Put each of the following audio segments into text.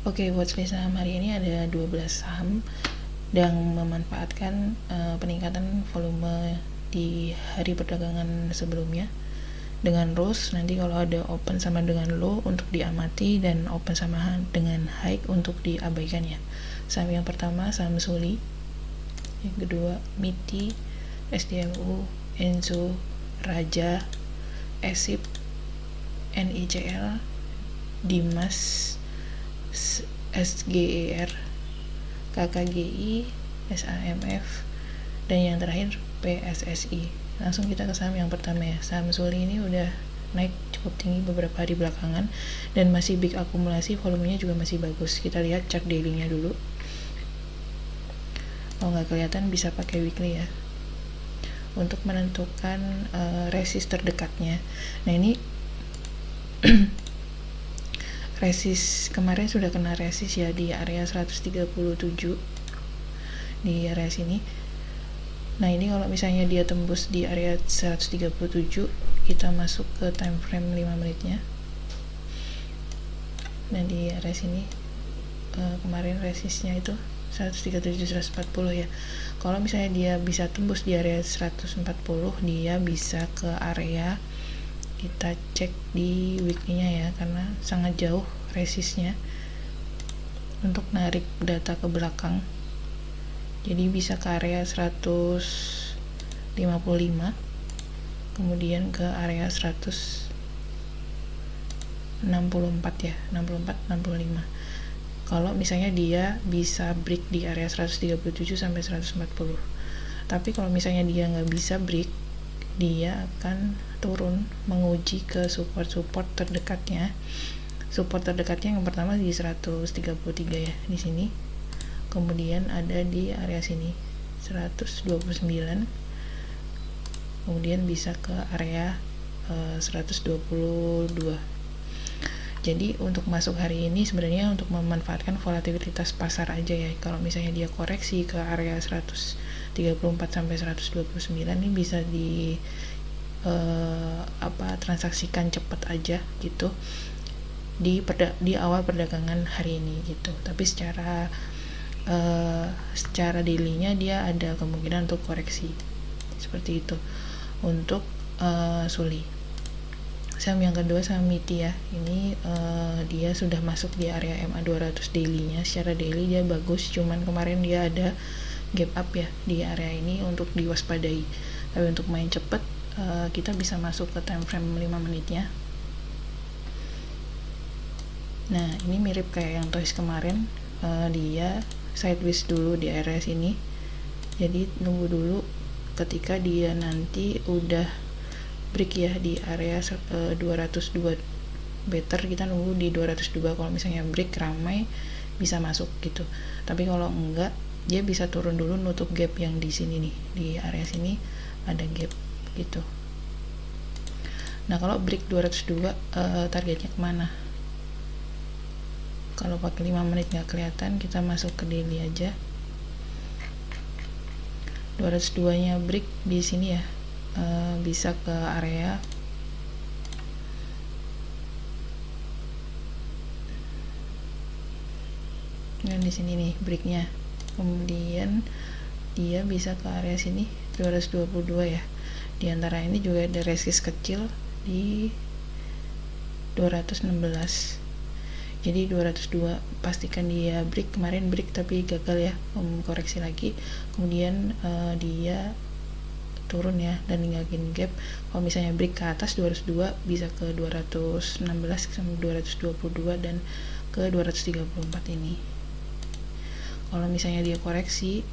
Oke, watchlist saham hari ini ada 12 saham yang memanfaatkan peningkatan volume di hari perdagangan sebelumnya dengan rules. Nanti kalau ada open sama dengan low untuk diamati dan open sama dengan high untuk diabaikan ya. Saham yang pertama saham Suli, yang kedua MITI, SDMU, Enzo, Raja, Esip, NICL, Dimas, SGER, KKGI, SAMF, dan yang terakhir PSSI. Langsung kita ke saham yang pertama ya. Saham Suli ini udah naik cukup tinggi beberapa hari belakangan dan masih big akumulasi, volumenya juga masih bagus. Kita lihat chart daily-nya dulu. Kalau nggak kelihatan bisa pakai weekly ya untuk menentukan resist terdekatnya. Nah ini resist kemarin sudah kena resist ya di area 137 di area sini. Nah ini kalau misalnya dia tembus di area 137, kita masuk ke time frame 5 menitnya. Nah di area sini kemarin resistnya itu 137-140 ya. Kalau misalnya dia bisa tembus di area 140, dia bisa ke area, kita cek di weekly-nya ya, karena sangat jauh resistnya untuk narik data ke belakang. Jadi bisa ke area 155, kemudian ke area 164 ya, 64-65. Kalau misalnya dia bisa break di area 137 sampai 140. Tapi kalau misalnya dia nggak bisa break, dia akan turun menguji ke support terdekatnya. Support terdekatnya yang pertama di 133 ya, di sini. Kemudian ada di area sini 129. Kemudian bisa ke area 122. Jadi untuk masuk hari ini sebenarnya untuk memanfaatkan volatilitas pasar aja ya. Kalau misalnya dia koreksi ke area 134 sampai 129, ini bisa di transaksikan cepat aja gitu di awal perdagangan hari ini gitu. Tapi secara daily-nya dia ada kemungkinan untuk koreksi seperti itu untuk Suli. Saham yang kedua saham MITI ya. Ini dia sudah masuk di area MA 200 daily-nya. Secara daily dia bagus, cuman kemarin dia ada gap up ya di area ini untuk diwaspadai. Tapi untuk main cepet kita bisa masuk ke time frame 5 menitnya. Nah ini mirip kayak yang Toys kemarin, dia sideways dulu di area sini. Jadi nunggu dulu, ketika dia nanti udah break ya di area 202, better kita nunggu di 202. Kalau misalnya break ramai bisa masuk gitu. Tapi kalau enggak, dia bisa turun dulu nutup gap yang di sini nih, di area sini ada gap gitu. Nah kalau break 202 targetnya kemana? Kalau pakai 5 menit nggak kelihatan, kita masuk ke daily aja. 202 nya break di sini ya, bisa ke area dan di sini nih breaknya. Kemudian dia bisa ke area sini 222 ya. Di antara ini juga ada resist kecil di 216. Jadi 202 pastikan dia break. Kemarin break tapi gagal ya, koreksi lagi. Kemudian dia turun ya dan ninggalin gap. Kalau misalnya break ke atas 202 bisa ke 216 sampai 222 dan ke 234 ini. Kalau misalnya dia koreksi,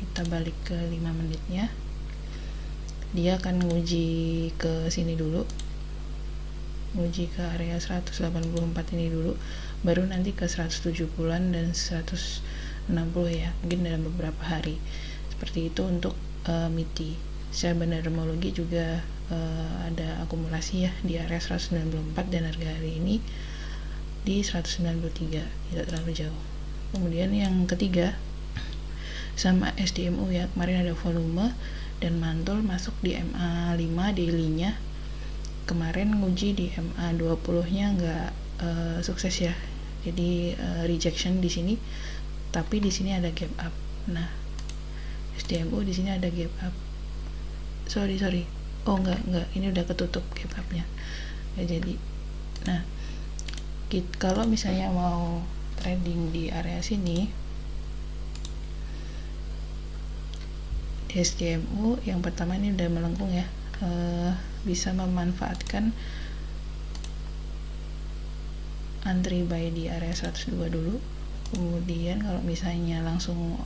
kita balik ke 5 menitnya. Dia akan nguji ke sini dulu, nguji ke area 184 ini dulu, baru nanti ke 170-an dan 160 ya, mungkin dalam beberapa hari. Seperti itu untuk MITI. Secara bandarmologi juga ada akumulasi ya di area 194 dan harga hari ini di 193, tidak terlalu jauh. Kemudian yang ketiga sama SDMU ya, kemarin ada volume dan mantul masuk di MA 5 daily-nya. Kemarin nguji di MA 20 nya nggak sukses ya, jadi rejection di sini, tapi di sini ada gap up. Nah, SDMU di sini ada gap up. Sorry. Oh enggak, ini udah ketutup gap upnya. Ya, jadi, nah, kalau misalnya mau trading di area sini, di SDMU yang pertama ini udah melengkung ya, bisa memanfaatkan antri buy di area 102 dulu. Kemudian kalau misalnya langsung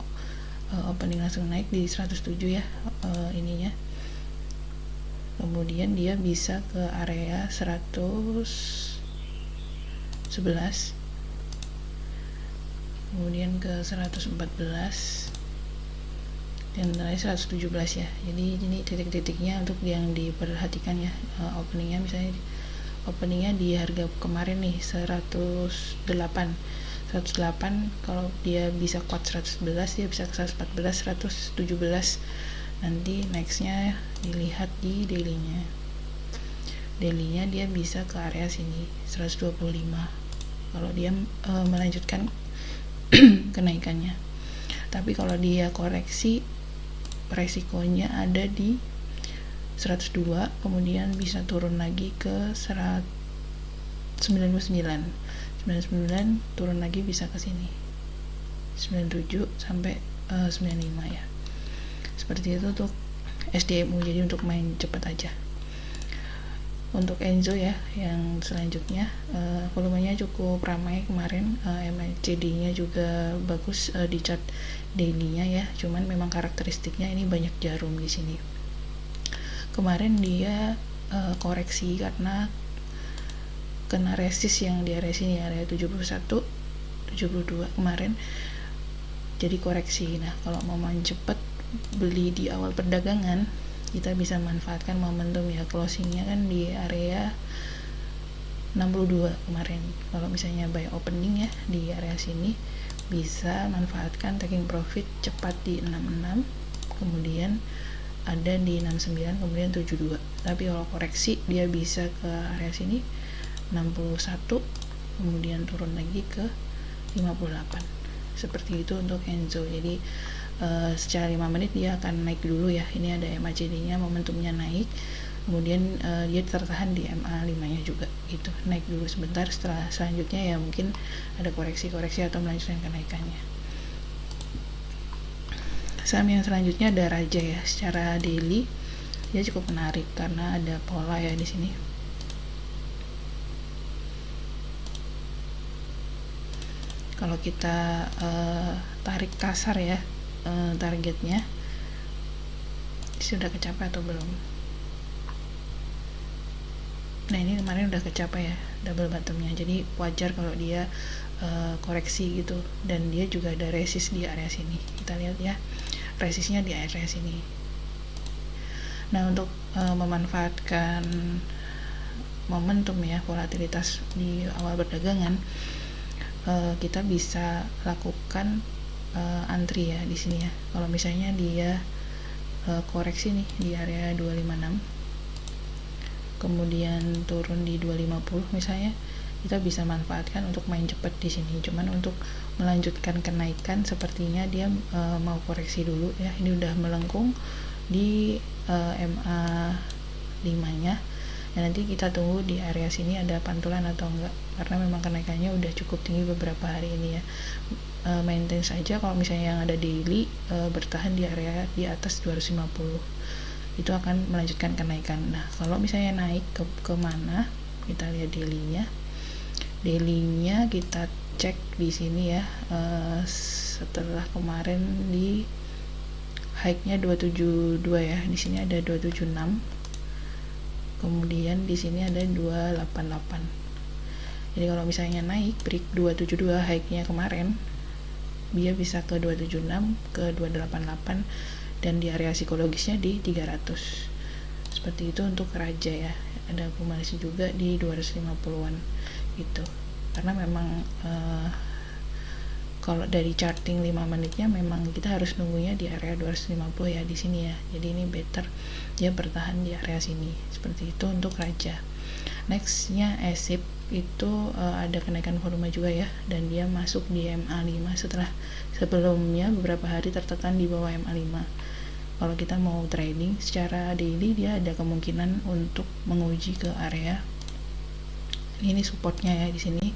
opening langsung naik di 107 ya, ininya, kemudian dia bisa ke area 111, kemudian ke 114, dan terakhir 117 ya. Jadi ini titik-titiknya untuk yang diperhatikan ya. Openingnya misalnya openingnya di harga kemarin nih 108, kalau dia bisa kuat 111, dia bisa ke 114, 117. Nanti nextnya dilihat di dailynya dia bisa ke area sini 125 kalau dia melanjutkan kenaikannya. Tapi kalau dia koreksi, resikonya ada di 102, kemudian bisa turun lagi ke 99, turun lagi bisa ke sini 97 sampai 95 ya. Seperti itu untuk SDMU, jadi untuk main cepat aja. Untuk Enzo ya, yang selanjutnya volumenya cukup ramai kemarin, MACD-nya juga bagus di chart daily-nya ya. Cuman memang karakteristiknya ini banyak jarum di sini. Kemarin dia koreksi karena kena resist yang di area sini, area 71, 72 kemarin. Jadi koreksi. Nah, kalau mau main cepat beli di awal perdagangan, kita bisa manfaatkan momentum ya. Closingnya kan di area 62 kemarin. Kalau misalnya buy opening ya di area sini, bisa manfaatkan taking profit cepat di 66, kemudian ada di 69, kemudian 72. Tapi kalau koreksi dia bisa ke area sini 61, kemudian turun lagi ke 58. Seperti itu untuk Enzo. Jadi secara 5 menit dia akan naik dulu ya. Ini ada MACD-nya, momentumnya naik, kemudian dia tertahan di MA5 nya juga gitu, naik dulu sebentar. Selanjutnya ya mungkin ada koreksi atau melanjutkan kenaikannya. Saham yang selanjutnya ada Raja ya. Secara daily dia cukup menarik karena ada pola ya di sini. Kalau kita tarik kasar ya, targetnya sudah kecapai atau belum. Nah, ini kemarin udah kecapai ya, double bottomnya. Jadi wajar kalau dia koreksi gitu, dan dia juga ada resist di area sini. Kita lihat ya, resistnya di area sini. Nah, untuk memanfaatkan momentum ya, volatilitas di awal perdagangan, kita bisa lakukan antri ya di sini ya. Kalau misalnya dia koreksi nih di area 256, kemudian turun di 250 misalnya, kita bisa manfaatkan untuk main cepat di sini. Cuman untuk melanjutkan kenaikan sepertinya dia mau koreksi dulu ya. Ini udah melengkung di MA5-nya. Dan nanti kita tunggu di area sini ada pantulan atau enggak, karena memang kenaikannya udah cukup tinggi beberapa hari ini ya. Maintain saja kalau misalnya yang ada daily bertahan di area di atas 250, itu akan melanjutkan kenaikan. Nah, kalau misalnya naik ke mana, kita lihat dailynya kita cek di sini ya. Setelah kemarin di high-nya 272 ya, di sini ada 276, kemudian di sini ada 288. Jadi kalau misalnya naik break 272 high-nya kemarin, dia bisa ke 276, ke 288, dan di area psikologisnya di 300. Seperti itu untuk Raja ya. Ada akumulasi juga di 250-an gitu. Karena memang kalau dari charting 5 menitnya memang kita harus nunggunya di area 250 ya di sini ya. Jadi ini better dia bertahan di area sini. Seperti itu untuk Raja. Nextnya ESIP. itu ada kenaikan volume juga ya, dan dia masuk di MA5 setelah sebelumnya beberapa hari tertekan di bawah MA5. Kalau kita mau trading secara daily, dia ada kemungkinan untuk menguji ke area ini, supportnya ya di sini.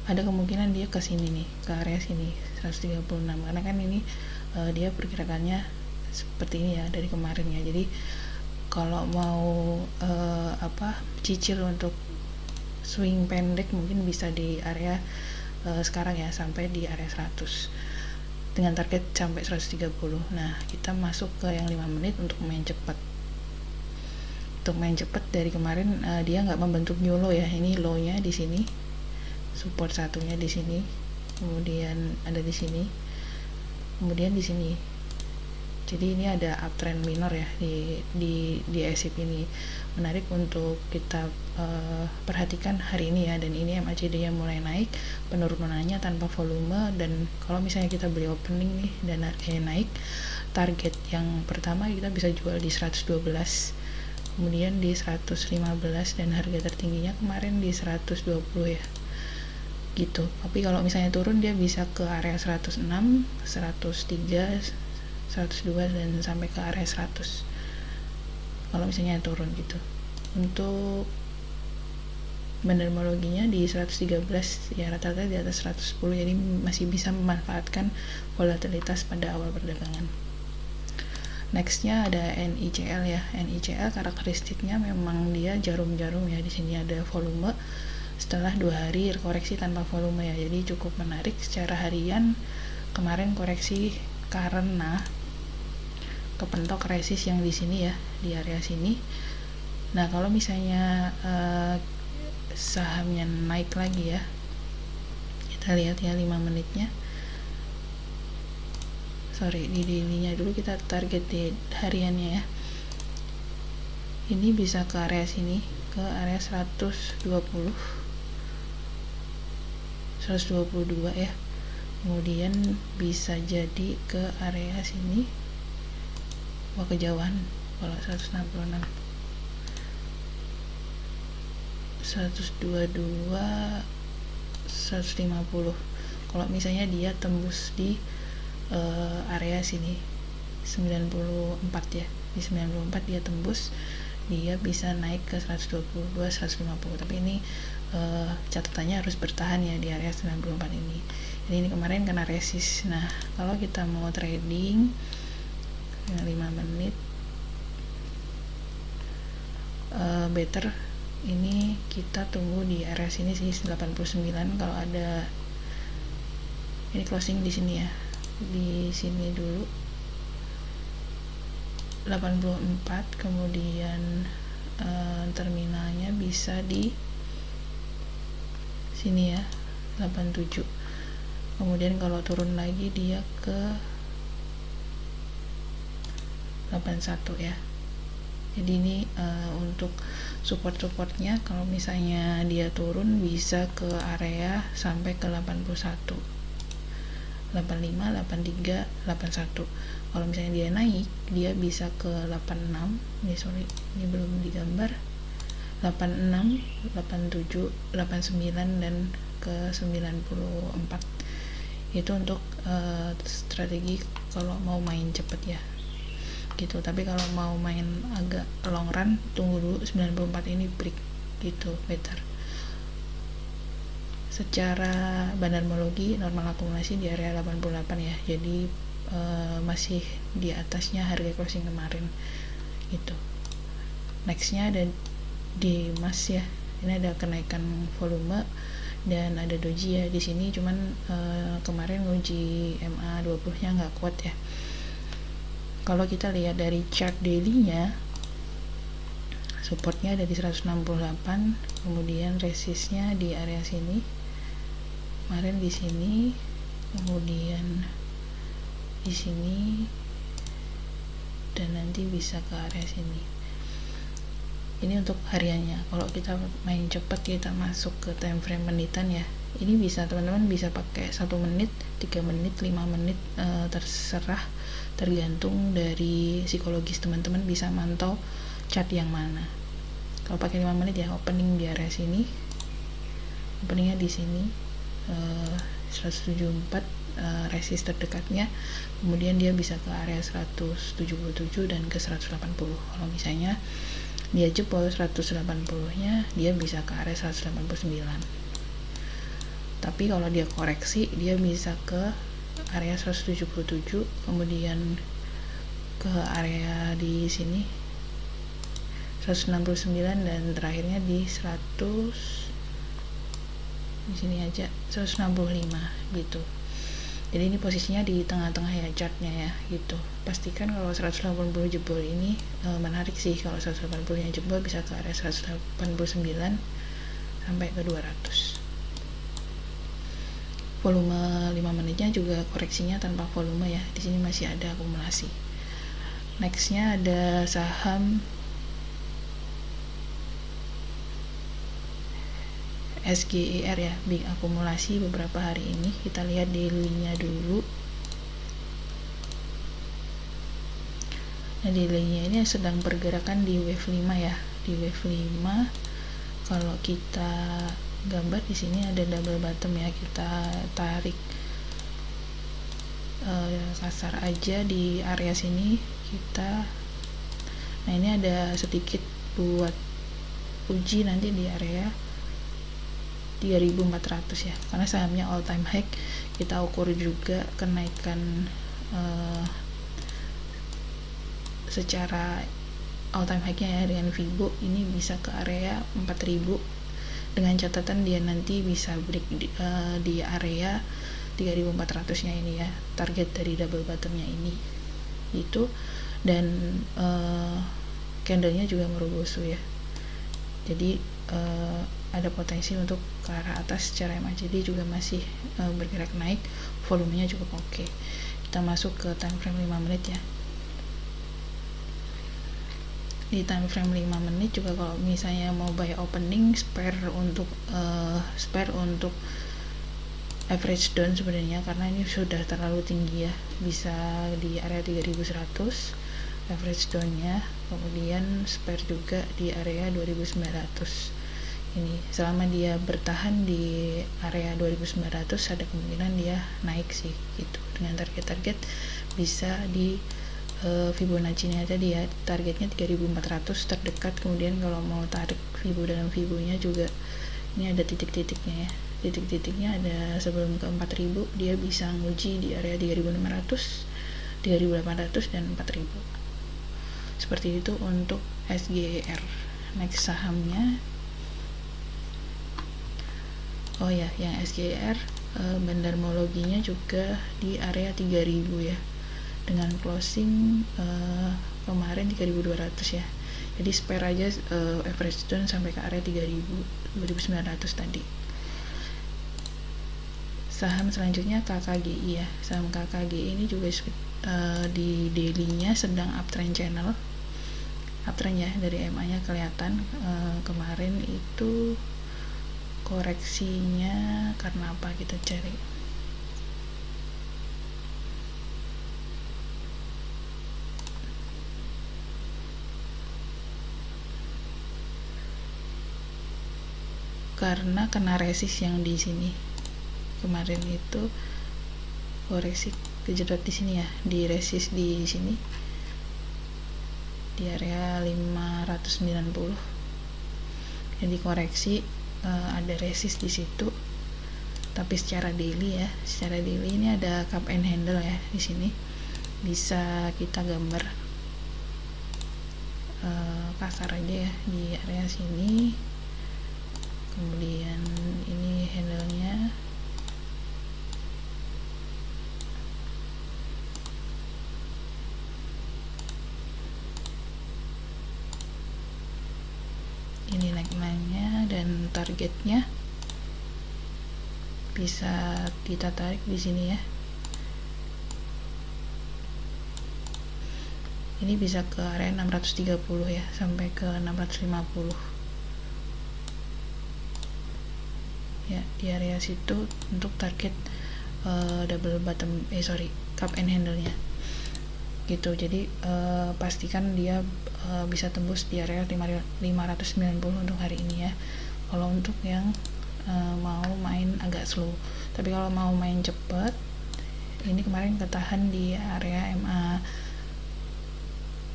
Ada kemungkinan dia ke sini nih, ke area sini 136, karena kan ini dia pergerakannya seperti ini ya dari kemarin ya. Jadi kalau mau cicil untuk swing pendek mungkin bisa di area sekarang ya, sampai di area 100 dengan target sampai 130. Nah, kita masuk ke yang 5 menit untuk main cepat. Untuk main cepat dari kemarin dia nggak membentuk new low ya. Ini low-nya di sini, support satunya di sini, kemudian ada di sini, kemudian di sini. Jadi ini ada uptrend minor ya di SIP ini. Menarik untuk kita perhatikan hari ini ya. Dan ini MACD-nya mulai naik, penurunannya tanpa volume. Dan kalau misalnya kita beli opening nih dan harganya naik, target yang pertama kita bisa jual di 112, kemudian di 115, dan harga tertingginya kemarin di 120 ya gitu. Tapi kalau misalnya turun dia bisa ke area 106, 103, 102, dan sampai ke area 100 kalau misalnya turun gitu. Untuk bandarmologinya di 113 ya, rata-rata di atas 110, jadi masih bisa memanfaatkan volatilitas pada awal perdagangan. Nextnya ada NICL ya. NICL karakteristiknya memang dia jarum-jarum ya. Di sini ada volume setelah 2 hari koreksi tanpa volume ya, jadi cukup menarik. Secara harian kemarin koreksi karena kepentok resist yang di sini ya, di area sini. Nah, kalau misalnya sahamnya naik lagi ya, kita lihat ya 5 menitnya. Di daily-nya dulu, kita target di hariannya ya. Ini bisa ke area sini, ke area 122 ya. Kemudian bisa jadi ke area sini, wah kejauhan kalau 166, 122, 150. Kalau misalnya dia tembus di area sini 94 ya, di 94 dia tembus, dia bisa naik ke 122, 150. Tapi ini catatannya harus bertahan ya di area 94 ini. Jadi ini kemarin kena resist. Nah, kalau kita mau trading 5 menit better ini kita tunggu di area sini sih 89. Kalau ada ini closing di sini ya, di sini dulu 84, kemudian terminalnya bisa di sini ya 87. Kemudian kalau turun lagi dia ke 81 ya. Jadi ini untuk support-supportnya, kalau misalnya dia turun bisa ke area sampai ke 81, 85, 83, 81. Kalau misalnya dia naik, dia bisa ke 86. Ini belum digambar. 86, 87, 89, dan ke 94. Itu untuk strategi kalau mau main cepet ya gitu. Tapi kalau mau main agak long run, tunggu dulu 94 ini break gitu, better. Secara bandarmologi normal akumulasi di area 88 ya, jadi masih di atasnya harga closing kemarin gitu. Nextnya ada di emas ya. Ini ada kenaikan volume dan ada doji ya di sini, cuman kemarin uji MA20 nya nggak kuat ya. Kalau kita lihat dari chart daily-nya, supportnya ada di 168, kemudian resistnya di area sini, kemarin di sini, kemudian di sini, dan nanti bisa ke area sini. Ini untuk hariannya. Kalau kita main cepat, kita masuk ke time frame menitan ya. Ini bisa teman-teman bisa pakai 1 menit, 3 menit, 5 menit, terserah, tergantung dari psikologis teman-teman bisa mantau chart yang mana. Kalau pakai 5 menit ya, opening di area sini, openingnya di sini 174 resist terdekatnya, kemudian dia bisa ke area 177 dan ke 180. Kalau misalnya dia jebol 180 nya, dia bisa ke area 189. Tapi kalau dia koreksi, dia bisa ke area 177, kemudian ke area di sini 169, dan terakhirnya di 100, di sini aja 165 gitu. Jadi ini posisinya di tengah-tengah ya chartnya ya gitu. Pastikan kalau 180 jebol ini menarik sih. Kalau 180 nya jebol bisa ke area 189 sampai ke 200. Volume 5 menitnya juga koreksinya tanpa volume ya. Di sini masih ada akumulasi. Nextnya ada saham SGER ya, big akumulasi beberapa hari ini. Kita lihat daily-nya dulu. Nah, daily-nya ini sedang pergerakan di wave 5 ya. Di wave 5 kalau kita gambar di sini ada double bottom ya. Kita tarik kasar aja di area sini kita. Nah, ini ada sedikit buat uji nanti di area 3.400 ya, karena sahamnya all time high. Kita ukur juga kenaikan secara all time high nya ya dengan Fibo. Ini bisa ke area 4.000 dengan catatan dia nanti bisa break di area 3.400 nya ini ya, target dari double bottom nya ini itu. Dan candlenya juga merubusu ya, jadi ada potensi untuk ke arah atas secara MACD juga masih bergerak naik, volumenya cukup oke. Kita masuk ke time frame 5 menit ya. Di time frame 5 menit juga kalau misalnya mau buy opening, spare untuk average down sebenarnya, karena ini sudah terlalu tinggi ya, bisa di area 3100 average down-nya, kemudian spare juga di area 2900. Ini selama dia bertahan di area 2900 ada kemungkinan dia naik sih gitu, dengan target-target bisa di Fibonacci-nya tadi ya, targetnya 3400 terdekat. Kemudian kalau mau tarik Fibo dalam Fibo-nya juga ini ada titik-titiknya ya, titik-titiknya ada sebelum ke 4000 dia bisa nguji di area 3600, 3800 dan 4000. Seperti itu untuk SGER. Next sahamnya, oh ya, yang SGER bandarmologinya juga di area 3000 ya, dengan closing kemarin 3200 ya. Jadi spare aja average down sampai ke area 2900 tadi. Saham selanjutnya KKGI ya. Saham KKGI ini juga di daily-nya sedang uptrend channel. Uptrend ya, dari MA-nya kelihatan. Kemarin itu koreksinya karena apa, kita cari. Karena kena resist yang di sini. Kemarin itu koreksi kejedot di sini ya, di resist di sini di area 590. Jadi koreksi ada resist di situ. Tapi secara daily ya, secara daily ini ada cup and handle ya di sini. Bisa kita gambar kasar aja ya di area sini. Kemudian ini handle-nya. Ini neckline-nya dan targetnya bisa kita tarik di sini ya. Ini bisa ke area 630 ya, sampai ke 650. Ya, di area situ untuk target double bottom cup and handle-nya. Gitu. Jadi pastikan dia bisa tembus di area 590 untuk hari ini ya. Kalau untuk yang mau main agak slow. Tapi kalau mau main cepet, ini kemarin ketahan di area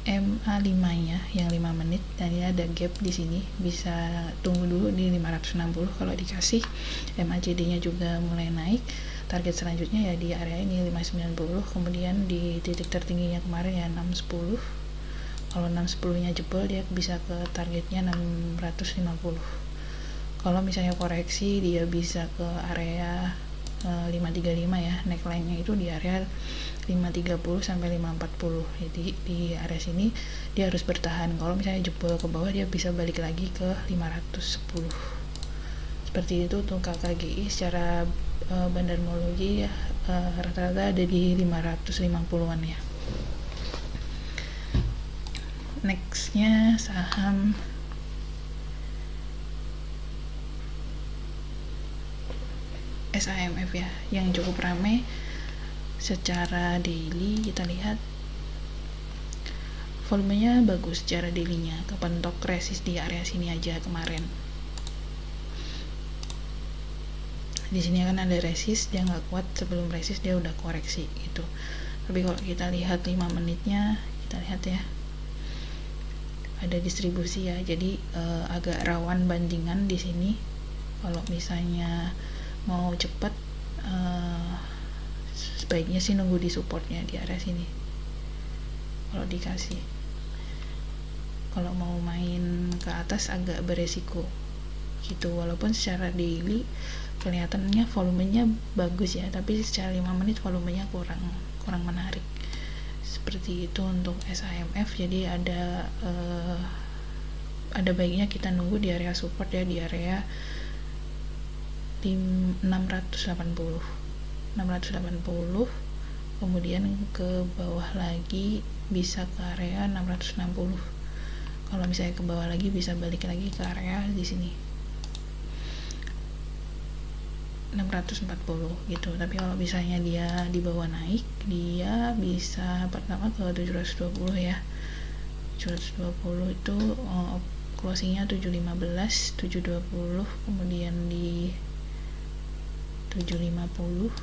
MA5 ya, yang 5 menit, dan ini ada gap di sini, bisa tunggu dulu di 560. Kalau dikasih MACD nya juga mulai naik, target selanjutnya ya di area ini 590, kemudian di titik tertingginya kemarin ya 610. Kalau 610 nya jebol, dia bisa ke targetnya 650. Kalau misalnya koreksi, dia bisa ke area 535 ya, neckline nya itu di area 530 sampai 540. Jadi di area sini dia harus bertahan. Kalau misalnya jebol ke bawah, dia bisa balik lagi ke 510. Seperti itu untuk KKGI secara bandarmologi ya, rata-rata ada di 550-an ya. Nextnya saham SAMF ya, yang cukup ramai secara daily. Kita lihat volumenya bagus secara dailynya, kepentok resist di area sini aja kemarin. Di sini kan ada resist, dia nggak kuat, sebelum resist dia udah koreksi gitu. Tapi kalau kita lihat 5 menitnya, kita lihat ya, ada distribusi ya, jadi agak rawan bandingan di sini. Kalau misalnya mau cepat, sebaiknya sih nunggu di supportnya di area sini kalau dikasih. Kalau mau main ke atas agak beresiko gitu, walaupun secara daily kelihatannya volumenya bagus ya, tapi secara 5 menit volumenya kurang menarik. Seperti itu untuk SAMF. Jadi ada baiknya kita nunggu di area support ya, di area 680, kemudian ke bawah lagi bisa ke area 660. Kalau misalnya ke bawah lagi bisa balik lagi ke area di sini 640 gitu. Tapi kalau misalnya dia di bawah naik, dia bisa pertama ke 720 ya. 720 itu closingnya 715, 720, kemudian di 750,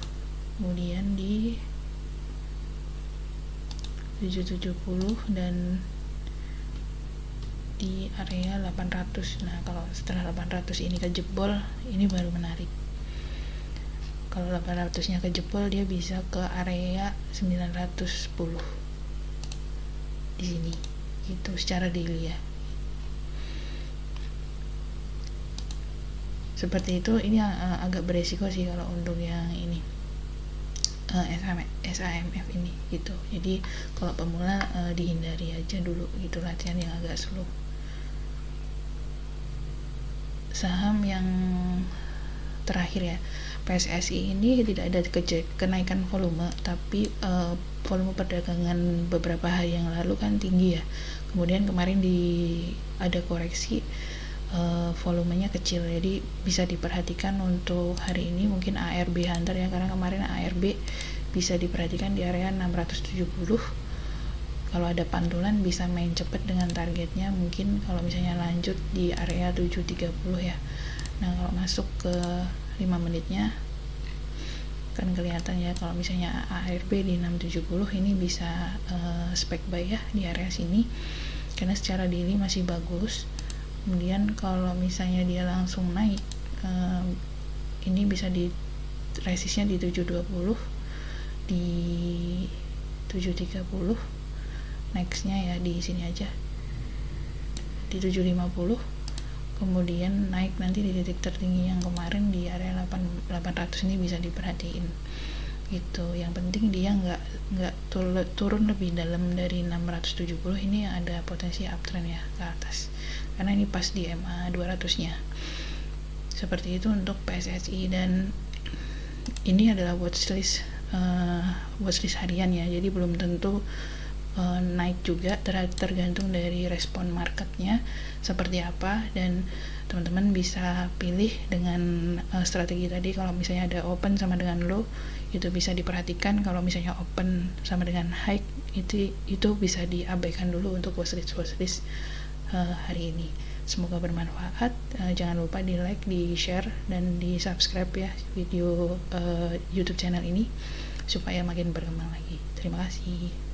kemudian di 770, dan di area 800. Nah, kalau setelah 800 ini kejebol, ini baru menarik. Kalau 800 nya kejebol, dia bisa ke area 910 di sini gitu secara daily ya. Seperti itu. Ini agak beresiko sih kalau untuk yang ini SAMF ini gitu. Jadi kalau pemula dihindari aja dulu gitu, latihan yang agak slow. Saham yang terakhir ya, PSSI ini tidak ada kenaikan volume, tapi volume perdagangan beberapa hari yang lalu kan tinggi ya. Kemudian kemarin ada koreksi, volumenya kecil, jadi bisa diperhatikan untuk hari ini mungkin ARB Hunter ya, karena kemarin ARB bisa diperhatikan di area 670. Kalau ada pantulan bisa main cepet dengan targetnya, mungkin kalau misalnya lanjut di area 730 ya. Nah, kalau masuk ke 5 menitnya kan kelihatan ya, kalau misalnya ARB di 670 ini bisa spek buy ya di area sini, karena secara daily masih bagus. Kemudian kalau misalnya dia langsung naik, ini bisa di resistnya di 720, di 730, nextnya ya di sini aja di 750, kemudian naik nanti di titik tertinggi yang kemarin di area 800. Ini bisa diperhatiin gitu. Yang penting dia nggak turun lebih dalam dari 670. Ini ada potensi uptrend ya ke atas, karena ini pas di MA 200 nya. Seperti itu untuk PSSI. Dan ini adalah watchlist harian ya, jadi belum tentu naik juga, tergantung dari respon marketnya seperti apa. Dan teman-teman bisa pilih dengan strategi tadi. Kalau misalnya ada open sama dengan low, itu bisa diperhatikan. Kalau misalnya open sama dengan high, itu bisa diabaikan dulu untuk watchlist hari ini. Semoga bermanfaat. Jangan lupa di like, di share, dan di subscribe ya video YouTube channel ini supaya makin berkembang lagi. Terima kasih.